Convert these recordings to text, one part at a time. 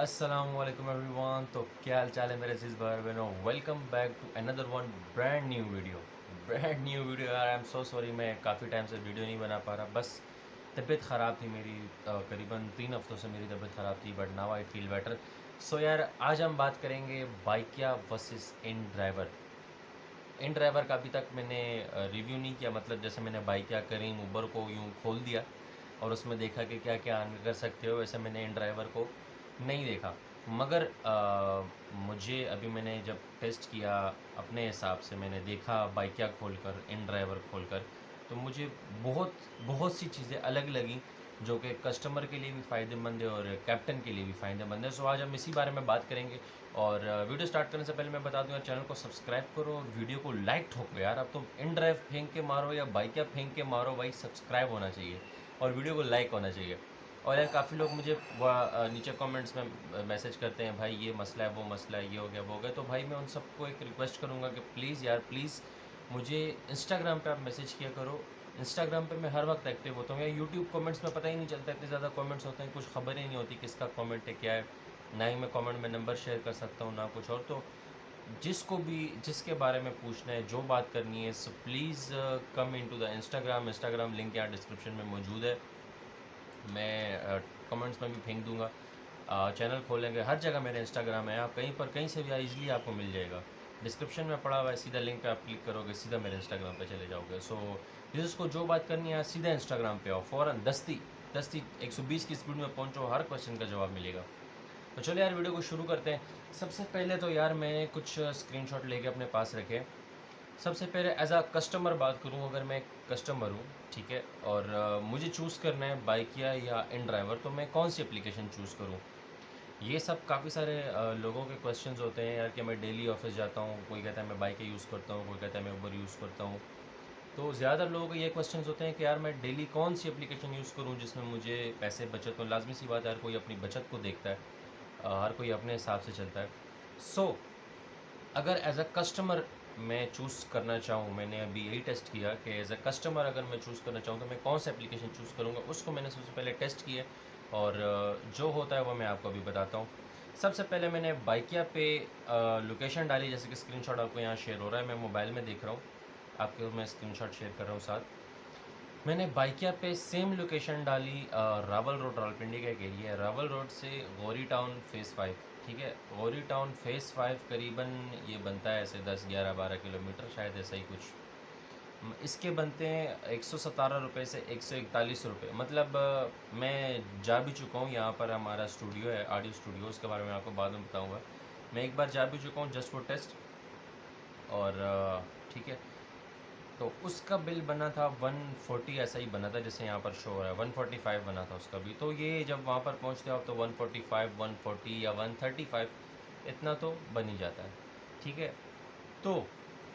अस्सलामुअलैकुम एवरीवन। तो क्या हाल चाल है मेरे अजीज़ भाई बहनों। Welcome back to another one brand new video यार। आई एम सो सॉरी, मैं काफ़ी टाइम से वीडियो नहीं बना पा रहा। बस तबीयत ख़राब थी मेरी। करीबन 3 हफ्तों से मेरी तबीयत ख़राब थी, but now I feel better. So यार, आज हम बात करेंगे Bykea versus in driver. In driver का अभी तक मैंने रिव्यू नहीं किया, मतलब जैसे मैंने बाइकिया, करीम, उबर को यूँ खोल दिया और उसमें देखा कि क्या क्या अर्न कर सकते हो, वैसे मैंने इन ड्राइवर को नहीं देखा। मगर मुझे अभी मैंने जब टेस्ट किया अपने हिसाब से, मैंने देखा बाइकिया खोलकर, इन ड्राइवर खोलकर, तो मुझे बहुत बहुत सी चीज़ें अलग लगी जो कि कस्टमर के लिए भी फ़ायदेमंद है और कैप्टन के लिए भी फ़ायदेमंद है। सो आज हम इसी बारे में बात करेंगे। और वीडियो स्टार्ट करने से पहले मैं बता दूं यार, चैनल को सब्सक्राइब करो और वीडियो को लाइक ठोको यार। अब तुम इन ड्राइव फेंक के मारो या बाइकिया फेंक के मारो, भाई सब्सक्राइब होना चाहिए और वीडियो को लाइक होना चाहिए। और यार काफ़ी लोग मुझे नीचे कमेंट्स में मैसेज करते हैं, भाई ये मसला है, वो मसला है, ये हो गया, वो हो गया। तो भाई मैं उन सबको एक रिक्वेस्ट करूँगा कि प्लीज़ यार, प्लीज़ मुझे इंस्टाग्राम पे आप मैसेज किया करो। इंस्टाग्राम पे मैं हर वक्त एक्टिव होता हूँ। या यूट्यूब कमेंट्स में पता ही नहीं चलता, इतने ज़्यादा कमेंट्स होते हैं, कुछ खबर ही नहीं होती किसका कमेंट है, क्या है। ना ही मैं कमेंट में नंबर शेयर कर सकता हूँ, ना कुछ और। तो जिसको भी जिसके बारे में पूछना है, जो बात करनी है, so please come into the Instagram link यहाँ डिस्क्रिप्शन में मौजूद है। मैं कमेंट्स में भी फेंक दूंगा। चैनल खोलेंगे, हर जगह मेरा इंस्टाग्राम है, आप कहीं पर कहीं से भी ईजिली आपको मिल जाएगा। डिस्क्रिप्शन में पड़ा हुआ है, सीधा लिंक पे आप क्लिक करोगे, सीधा मेरे इंस्टाग्राम पे चले जाओगे। सो जिसको जो बात करनी है सीधा इंस्टाग्राम पे आओ, फ़ौरन दस्ती दस्ती 120 की स्पीड में पहुंचो, हर क्वेश्चन का जवाब मिलेगा। तो चलो यार, वीडियो को शुरू करते हैं। सबसे पहले तो यार मैंने कुछ स्क्रीनशॉट लेके अपने पास रखे। सबसे पहले एज अ कस्टमर बात करूं, अगर मैं एक कस्टमर हूं, ठीक है, और मुझे चूज़ करना है बाइकिया या इन ड्राइवर, तो मैं कौन सी एप्लीकेशन चूज़ करूं। ये सब काफ़ी सारे लोगों के क्वेश्चंस होते हैं यार, कि मैं डेली ऑफिस जाता हूँ, कोई कहता है मैं बाइक यूज़ करता हूँ, कोई कहता है मैं उबर यूज़ करता हूँ। तो ज़्यादातर लोगों के ये क्वेश्चंस होते हैं कि यार मैं डेली कौन सी एप्लीकेशन यूज़ करूँ जिसमें मुझे पैसे बचत हो। लाजमी सी बात है, हर कोई अपनी बचत को देखता है, हर कोई अपने हिसाब से चलता है। सो अगर एज अ कस्टमर मैं चूज़ करना चाहूँ, मैंने अभी यही टेस्ट किया कि एज अ कस्टमर अगर मैं चूज़ करना चाहूँ तो मैं कौन सा एप्लीकेशन चूज़ करूँगा, उसको मैंने सबसे पहले टेस्ट किया। और जो होता है वो मैं आपको अभी बताता हूँ। सबसे पहले मैंने बाइकिया पे लोकेशन डाली, जैसे कि स्क्रीनशॉट आपको यहाँ शेयर हो रहा है, मैं मोबाइल में देख रहा हूँ, आपको मैं स्क्रीनशॉट शेयर कर रहा हूँ साथ। मैंने बाइकिया पे सेम लोकेशन डाली, रावल रोड, रावलपिंडी का एक एरिया है, रावल रोड से गौरी टाउन फेज़ 5, ठीक है। गौरी टाउन फेज़ 5 करीबन ये बनता है ऐसे 10, 11, 12 किलोमीटर, शायद ऐसा ही कुछ। इसके बनते हैं 117 रुपये से 141 रुपये। मतलब मैं जा भी चुका हूँ, यहाँ पर हमारा स्टूडियो है, ऑडियो स्टूडियो, उसके बारे में आपको बाद में बताऊँगा। मैं एक बार जा भी चुका हूँ जस्ट फॉर टेस्ट। और ठीक है, तो उसका बिल बना था 140, ऐसा ही बना था जैसे यहाँ पर शो हो रहा है, 145 बना था उसका भी। तो ये जब वहाँ पर पहुँचते हो आप तो 145, 140 या 135 इतना तो बन ही जाता है, ठीक है। तो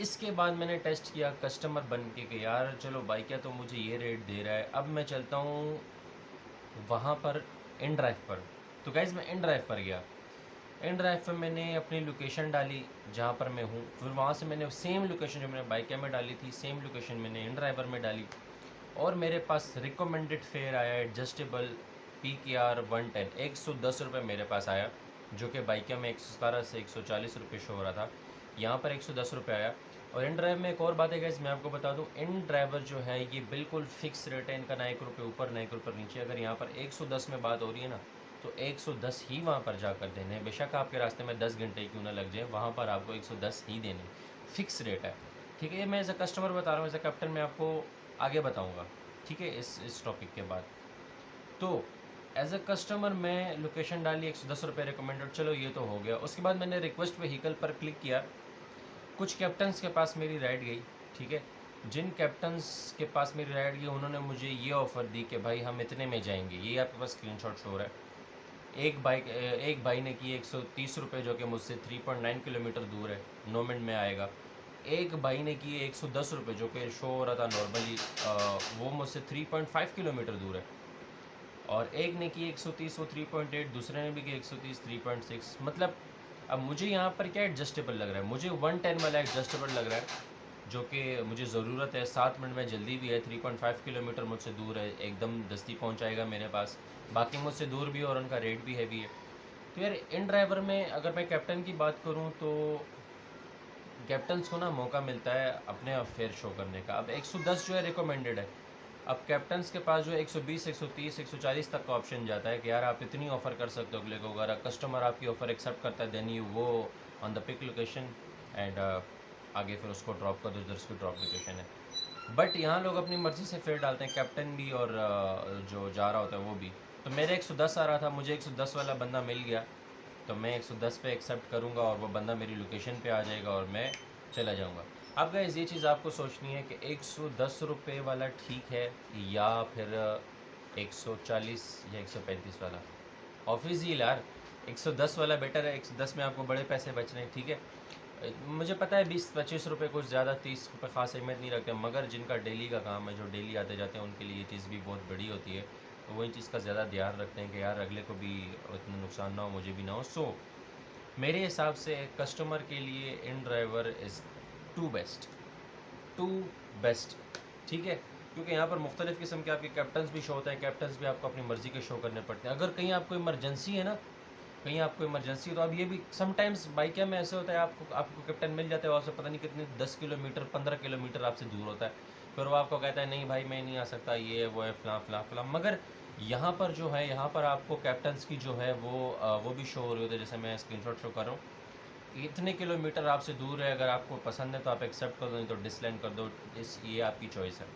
इसके बाद मैंने टेस्ट किया कस्टमर बन के कि यार चलो बाइक है तो मुझे ये रेट दे रहा है, अब मैं चलता हूँ वहाँ पर इन ड्राइव पर। तो गाइज़ मैं इन ड्राइव पर गया। इन ड्राइव पर मैंने अपनी लोकेशन डाली जहाँ पर मैं हूँ, फिर वहाँ से मैंने सेम लोकेशन जो मैंने बाइक में डाली थी, सेम लोकेशन मैंने इन ड्राइवर में डाली। और मेरे पास रिकमेंडेड फेयर आया एडजस्टेबल PKR 110, 110 रुपये मेरे पास आया, जो कि बाइक में 117 से 140 रुपये शो हो रहा था, यहाँ पर 110 रुपये आया। और इन ड्राइव में एक और बात है गाइस, मैं आपको बता दूं, इन ड्राइवर जो है ये बिल्कुल फिक्स रेट है इनका, ना 1 रुपये ऊपर ना 1 रुपये नीचे। अगर यहाँ पर 110 में बात हो रही है ना, तो 110 ही वहाँ पर जाकर देने हैं। बेशक आपके रास्ते में 10 घंटे क्यों ना लग जाए, वहाँ पर आपको 110 ही देने, फिक्स रेट है, ठीक है। ये मैं एज अ कस्टमर बता रहा हूँ, एज अ कैप्टन मैं आपको आगे बताऊँगा, ठीक है, इस टॉपिक के बाद। तो एज अ कस्टमर मैं लोकेशन डाली, 110 रुपये रिकमेंडेड, चलो ये तो हो गया। उसके बाद मैंने रिक्वेस्ट व्हीकल पर क्लिक किया। कुछ कैप्टन्स के पास मेरी राइड गई, ठीक है। जिन कैप्टन्स के पास मेरी राइड गई उन्होंने मुझे ये ऑफ़र दी कि भाई हम इतने में जाएंगे, ये आपके पास स्क्रीनशॉट शो हो रहा है। एक भाई ने की 130 रुपये, जो कि मुझसे 3.9 किलोमीटर दूर है, 9 मिनट में आएगा। एक भाई ने की 110 रुपये, जो कि शो हो रहा था नॉर्मली, वो मुझसे 3.5 किलोमीटर दूर है। और एक ने की 130, वो 3.8, दूसरे ने भी की 130, 3.6। मतलब अब मुझे यहाँ पर क्या एडजस्टेबल लग रहा है, मुझे 110 वाला एडजस्टेबल लग रहा है, जो कि मुझे ज़रूरत है। 7 मिनट में जल्दी भी है, 3.5 किलोमीटर मुझसे दूर है, एकदम दस्ती पहुँचाएगा मेरे पास। बाकी मुझसे दूर भी है और उनका रेट भी हैवी है। तो यार इन ड्राइवर में अगर मैं कैप्टन की बात करूँ तो कैप्टन्स को ना मौका मिलता है अपने अफेयर शो करने का। अब 110 जो है रिकमेंडेड है। अब कैप्टन्स के पास जो है 120, 130, 140 तक का ऑप्शन जाता है कि यार आप इतनी ऑफ़र कर सकते हो अगले को। अगर कस्टमर आपकी ऑफ़र एक्सेप्ट करता है देन यू वो on the pick location and आगे फिर उसको ड्रॉप कर दो जिधर उसकी ड्रॉप लोकेशन है। बट यहाँ लोग अपनी मर्ज़ी से फेयर डालते हैं, कैप्टन भी और जो जा रहा होता है वो भी। तो मेरे 110 आ रहा था, मुझे 110 वाला बंदा मिल गया, तो मैं 110 पे एक्सेप्ट करूँगा और वो बंदा मेरी लोकेशन पे आ जाएगा और मैं चला जाऊँगा। अब गाइस ये चीज़ आपको सोचनी है कि 110 रुपये वाला ठीक है या फिर 140 या 135 वाला। ऑब्वियसली यार 110 वाला बेटर है, 110 में आपको बड़े पैसे बच रहे हैं, ठीक है। मुझे पता है 20-25 रुपये कुछ ज़्यादा, 30 रुपये ख़ास अहमियत नहीं रखते, मगर जिनका डेली का काम है, जो डेली आते जाते हैं, उनके लिए ये चीज़ भी बहुत बड़ी होती है। तो वो इन चीज़ का ज़्यादा ध्यान रखते हैं कि यार अगले को भी इतना नुकसान ना हो, मुझे भी ना हो। सो मेरे हिसाब से कस्टमर के लिए इन ड्राइवर इज़ टू बेस्ट, ठीक है। क्योंकि यहाँ पर मुख्तलिफ़ किस्म के आपके कैप्टन्स भी शो होते हैं, कैप्टन्स भी आपको अपनी मर्ज़ी के शो करने पड़ते हैं। अगर कहीं आपको इमरजेंसी है ना, कहीं आपको इमरजेंसी, तो अब ये भी समटाइम्स बाइक में ऐसे होता है, आपको कैप्टन मिल जाता है और से पता नहीं कितने 10 किलोमीटर 15 किलोमीटर आपसे दूर होता है। फिर वो आपको कहता है नहीं भाई मैं नहीं आ सकता, ये है वो है फ़लाँ फ़लाँ फ़लाँ। मगर यहाँ पर जो है, यहाँ पर आपको कैप्टन्स की जो है वो भी शो हो रही होती है। जैसे मैं स्क्रीनशॉट शो कर रहा हूँ, इतने किलोमीटर आपसे दूर है, अगर आपको पसंद है तो आप एक्सेप्ट कर दो, नहीं तो डिसलाइक कर दो। ये आपकी चॉइस है,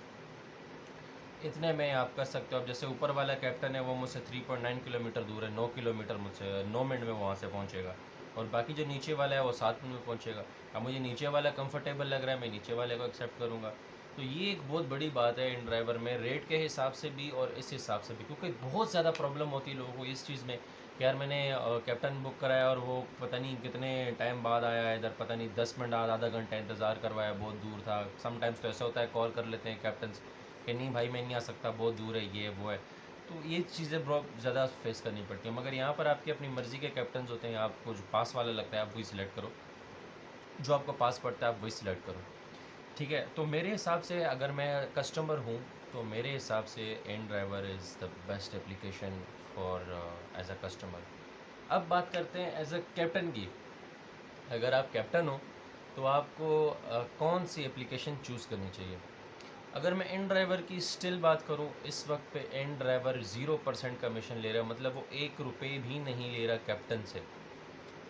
इतने में आप कर सकते हो। अब जैसे ऊपर वाला कैप्टन है वो मुझसे 3.9 किलोमीटर दूर है, 9 किलोमीटर मुझसे 9 मिनट में वहाँ से पहुँचेगा, और बाकी जो नीचे वाला है वो 7 मिनट में पहुँचेगा। अब मुझे नीचे वाला कंफर्टेबल लग रहा है, मैं नीचे वाले को एक्सेप्ट करूँगा। तो ये एक बहुत बड़ी बात है इन ड्राइवर में, रेट के हिसाब से भी और इस हिसाब से भी, क्योंकि बहुत ज़्यादा प्रॉब्लम होती है लोगों को इस चीज़ में कि यार मैंने कैप्टन बुक कराया और वो पता नहीं कितने टाइम बाद आया है, इधर पता नहीं 10 मिनट आधा घंटा इंतज़ार करवाया, बहुत दूर था। समटाइम्स तो ऐसा होता है कॉल कर लेते हैं कैप्टन्स कि नहीं भाई मैं नहीं आ सकता, बहुत दूर है, ये वो है। तो ये चीज़ें बहुत ज़्यादा फेस करनी पड़ती हैं। मगर यहाँ पर आपकी अपनी मर्ज़ी के कैप्टन्स होते हैं, आपको जो पास वाला लगता है आप वही सिलेक्ट करो, जो आपको पास पड़ता है आप वही सिलेक्ट करो, ठीक है। तो मेरे हिसाब से अगर मैं कस्टमर हूँ तो मेरे हिसाब से in driver is the best application for as a customer. अब बात करते हैं एज अ कैप्टन की। अगर आप कैप्टन हो तो आपको कौन सी एप्लीकेशन चूज़ करनी चाहिए। अगर मैं इन ड्राइवर की स्टिल बात करूं, इस वक्त पे इन ड्राइवर 0% कमीशन ले रहा है, मतलब वो 1 रुपये भी नहीं ले रहा कैप्टन से,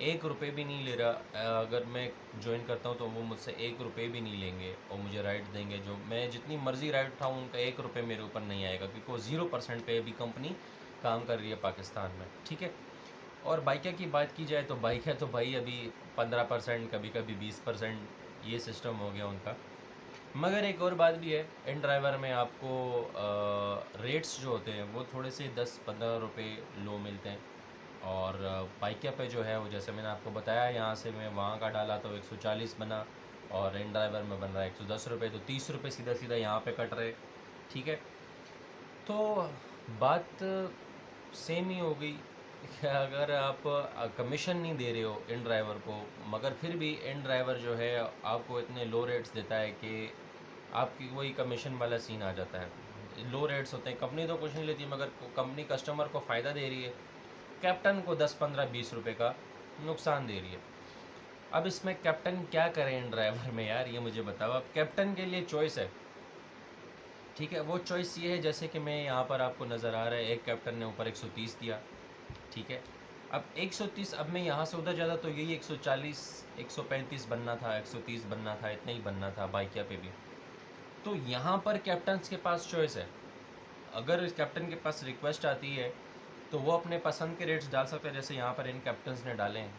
1 रुपये भी नहीं ले रहा। अगर मैं ज्वाइन करता हूं तो वो मुझसे 1 रुपये भी नहीं लेंगे और मुझे राइड देंगे, जो मैं जितनी मर्ज़ी राइड उठाऊँ उनका 1 रुपये मेरे ऊपर नहीं आएगा, क्योंकि वो 0% पे भी कंपनी काम कर रही है पाकिस्तान में, ठीक है। और बाइक की बात की जाए तो बाइक तो भाई अभी 15%, कभी कभी 20%, ये सिस्टम हो गया उनका। मगर एक और बात भी है, इन ड्राइवर में आपको रेट्स जो होते हैं वो थोड़े से 10-15 रुपये लो मिलते हैं। और बाइकिया पे जो है वो जैसे मैंने आपको बताया, यहाँ से मैं वहाँ का डाला तो 140 बना, और इन ड्राइवर में बन रहा है 110 रुपये, तो 30 रुपये सीधा सीधा यहाँ पे कट रहे, ठीक है। तो बात सेम ही हो गई कि अगर आप कमीशन नहीं दे रहे हो इन ड्राइवर को, मगर फिर भी इन ड्राइवर जो है आपको इतने लो रेट्स देता है कि आपकी वही कमीशन वाला सीन आ जाता है। लो रेट्स होते हैं, कंपनी तो कुछ नहीं लेती, मगर कंपनी कस्टमर को फ़ायदा दे रही है, कैप्टन को 10-15-20 रुपये का नुकसान दे रही है। अब इसमें कैप्टन क्या करें इन ड्राइवर में यार, ये मुझे बताओ। अब कैप्टन के लिए चॉइस है, ठीक है। वो चॉइस ये है जैसे कि मैं यहाँ पर आपको नज़र आ रहा है, एक कैप्टन ने ऊपर 130 दिया, ठीक है। अब 130, अब मैं यहाँ से उधर ज़्यादा तो यही 140 135 बनना था, 130 बनना था, इतना ही बनना था बाइकिया पे भी। तो यहाँ पर कैप्टन्स के पास चॉइस है। अगर कैप्टन के पास रिक्वेस्ट आती है तो वो अपने पसंद के रेट्स डाल सकते हैं। जैसे यहाँ पर इन कैप्टन्स ने डाले हैं,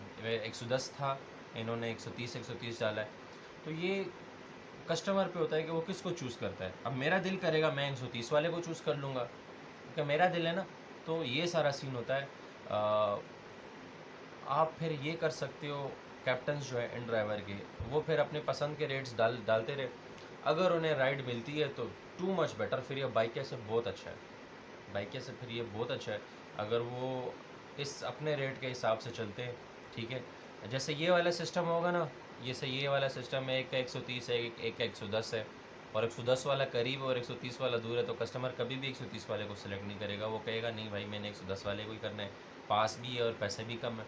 110 था, इन्होंने 130 डाला है। तो ये कस्टमर पे होता है कि वो किसको चूज़ करता है। अब मेरा दिल करेगा मैं 130 वाले को चूज़ कर लूँगा, क्योंकि मेरा दिल है ना। तो ये सारा सीन होता है। आप फिर ये कर सकते हो, कैप्टन्स जो है इन ड्राइवर के, वो फिर अपने पसंद के रेट्स डालते रहे। अगर उन्हें राइड मिलती है तो टू मच बेटर, फिर ये बाइक से बहुत अच्छा है, बाइक से फिर ये बहुत अच्छा है अगर वो इस अपने रेट के हिसाब से चलते हैं, ठीक है। जैसे ये वाला सिस्टम होगा ना, जैसे ये वाला सिस्टम है, एक का 130 है, एक का 110 है, और 110 वाला करीब और 130 वाला दूर है, तो कस्टमर कभी भी 130 वाले को सिलेक्ट नहीं करेगा। वो कहेगा नहीं भाई मैंने 110 वाले को ही करना है, पास भी है और पैसे भी कम है,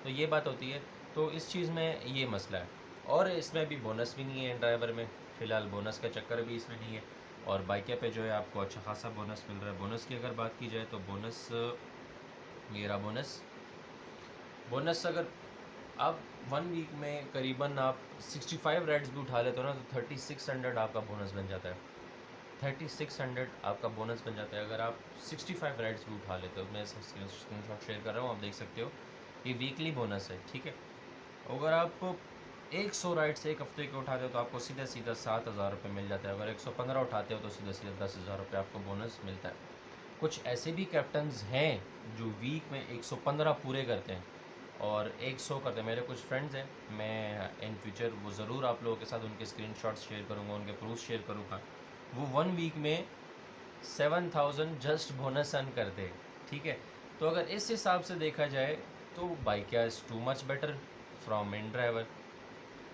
तो ये बात होती है। तो इस चीज़ में ये मसला है। और इसमें भी बोनस भी नहीं है इन ड्राइवर में, फ़िलहाल बोनस का चक्कर भी इसमें नहीं है। और बाइकिया पे जो है आपको अच्छा खासा बोनस मिल रहा है। बोनस की अगर बात की जाए तो बोनस, ये रहा बोनस। बोनस अगर आप 1 वीक में करीबन आप 65 राइड्स भी उठा लेते हो ना, तो 3600 आपका बोनस बन जाता है। 3600 आपका बोनस बन जाता है अगर आप 65 राइड्स भी उठा लेते हो। मैं स्क्रीनशॉट शेयर कर रहा हूँ, आप देख सकते हो, ये वीकली बोनस है, ठीक है। अगर आप 100 राइड्स एक हफ्ते के उठाते हो तो आपको सीधा सीधा 7000 रुपये मिल जाता है। अगर 115 उठाते हो तो सीधा सीधा 10,000 रुपये आपको बोनस मिलता है। कुछ ऐसे भी कैप्टन्स हैं जो वीक में 115 पूरे करते हैं और 100 करते हैं। मेरे कुछ फ्रेंड्स हैं, मैं इन फ्यूचर वो ज़रूर आप लोगों के साथ उनके स्क्रीनशॉट्स शेयर करूँगा, उनके प्रूफ शेयर करूँगा। वो 1 वीक में 7000 जस्ट बोनस अर्न करते हैं, ठीक है। तो अगर इस हिसाब से देखा जाए तो Bykea is too much better from in driver.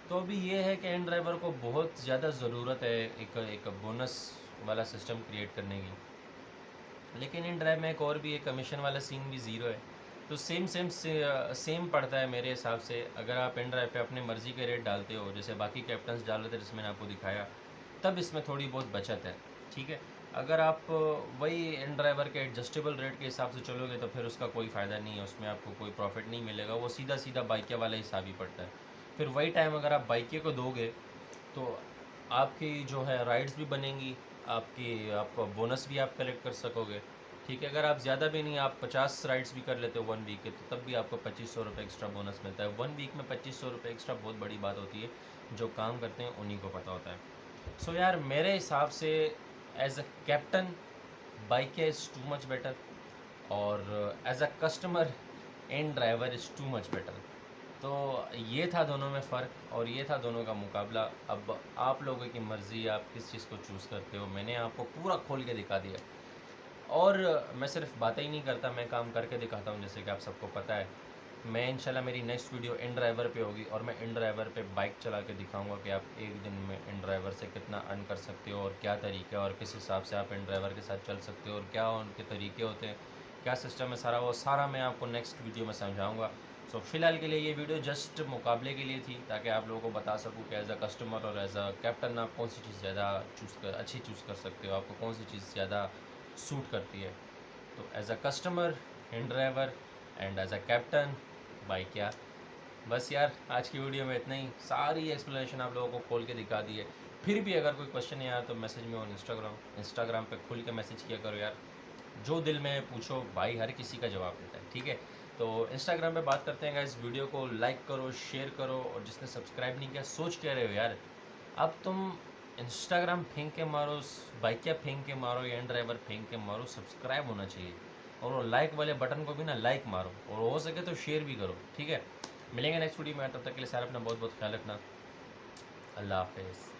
तो अभी ये है कि इन ड्राइवर को बहुत ज़्यादा ज़रूरत है एक बोनस वाला सिस्टम क्रिएट करने की, लेकिन इन ड्राइव में एक और भी है, कमीशन वाला सीन भी ज़ीरो है। तो सेम पड़ता है मेरे हिसाब से। अगर आप इन ड्राइव पे अपनी मर्ज़ी के रेट डालते हो जैसे बाकी कैप्टन्स डाल रहे थे जिसमें मैंने आपको दिखाया, तब इसमें थोड़ी बहुत बचत है, ठीक है। अगर आप वही इन ड्राइवर के एडजस्टेबल रेट के हिसाब से चलोगे तो फिर उसका कोई फ़ायदा नहीं है, उसमें आपको कोई प्रॉफिट नहीं मिलेगा, वो सीधा सीधा बाइकिया वाला हिसाब ही पड़ता है। फिर वही टाइम अगर आप बाइकिया को दोगे तो आपकी जो है राइड्स भी बनेंगी, आपका बोनस भी आप कलेक्ट कर सकोगे, ठीक है। अगर आप ज़्यादा भी नहीं, आप 50 राइड्स भी कर लेते हो 1 वीक के, तो तब भी आपको 2500 रुपये एक्स्ट्रा बोनस मिलता है। 1 वीक में 2500 रुपये एक्स्ट्रा बहुत बड़ी बात होती है, जो काम करते हैं उन्हीं को पता होता है। सो यार मेरे हिसाब से as a captain Bykea is too much better, और as a customer in driver is too much better. तो ये था दोनों में फ़र्क और ये था दोनों का मुकाबला। अब आप लोगों की मर्ज़ी, आप किस चीज़ को चूज़ करते हो। मैंने आपको पूरा खोल के दिखा दिया, और मैं सिर्फ बातें ही नहीं करता, मैं काम करके दिखाता हूँ, जैसे कि आप सबको पता है। मैं इंशाल्लाह मेरी नेक्स्ट वीडियो इन ड्राइवर पे होगी और मैं इन ड्राइवर पे बाइक चला के दिखाऊंगा कि आप एक दिन में इन ड्राइवर से कितना अर्न कर सकते हो और क्या तरीका है और किस हिसाब से आप इन ड्राइवर के साथ चल सकते हो और क्या उनके तरीके होते हैं, क्या सिस्टम है सारा, वो सारा मैं आपको नेक्स्ट वीडियो में समझाऊँगा। सो फ़िलहाल के लिए ये वीडियो जस्ट मुकाबले के लिए थी, ताकि आप लोगों को बता सकूँ कि एज़ अ कस्टमर और एज़ अ कैप्टन आप कौन सी चीज़ ज़्यादा अच्छी चूज़ कर सकते हो, आपको कौन सी चीज़ ज़्यादा सूट करती है। तो as a customer in driver and as a captain Bykea. बस यार आज की वीडियो में इतना ही, सारी एक्सप्लेनेशन आप लोगों को खोल के दिखा दी है। फिर भी अगर कोई क्वेश्चन है यार तो मैसेज में ऑन इंस्टाग्राम पे खुल के मैसेज किया करो यार, जो दिल में पूछो, भाई हर किसी का जवाब देता है, ठीक है। तो इंस्टाग्राम पे बात करते हैं गाइस। वीडियो को लाइक करो, शेयर करो, और जिसने सब्सक्राइब नहीं किया सोच क्या रहे हो यार। अब तुम इंस्टाग्राम फेंक के मारो, बाइकिया फेंक के मारो, या ड्राइवर फेंक के मारो, सब्सक्राइब होना चाहिए। और वो लाइक वाले बटन को भी ना लाइक मारो, और हो सके तो शेयर भी करो, ठीक है। मिलेंगे नेक्स्ट वीडियो में, तब तक के लिए सारा अपना बहुत बहुत ख्याल रखना। अल्लाह हाफिज़।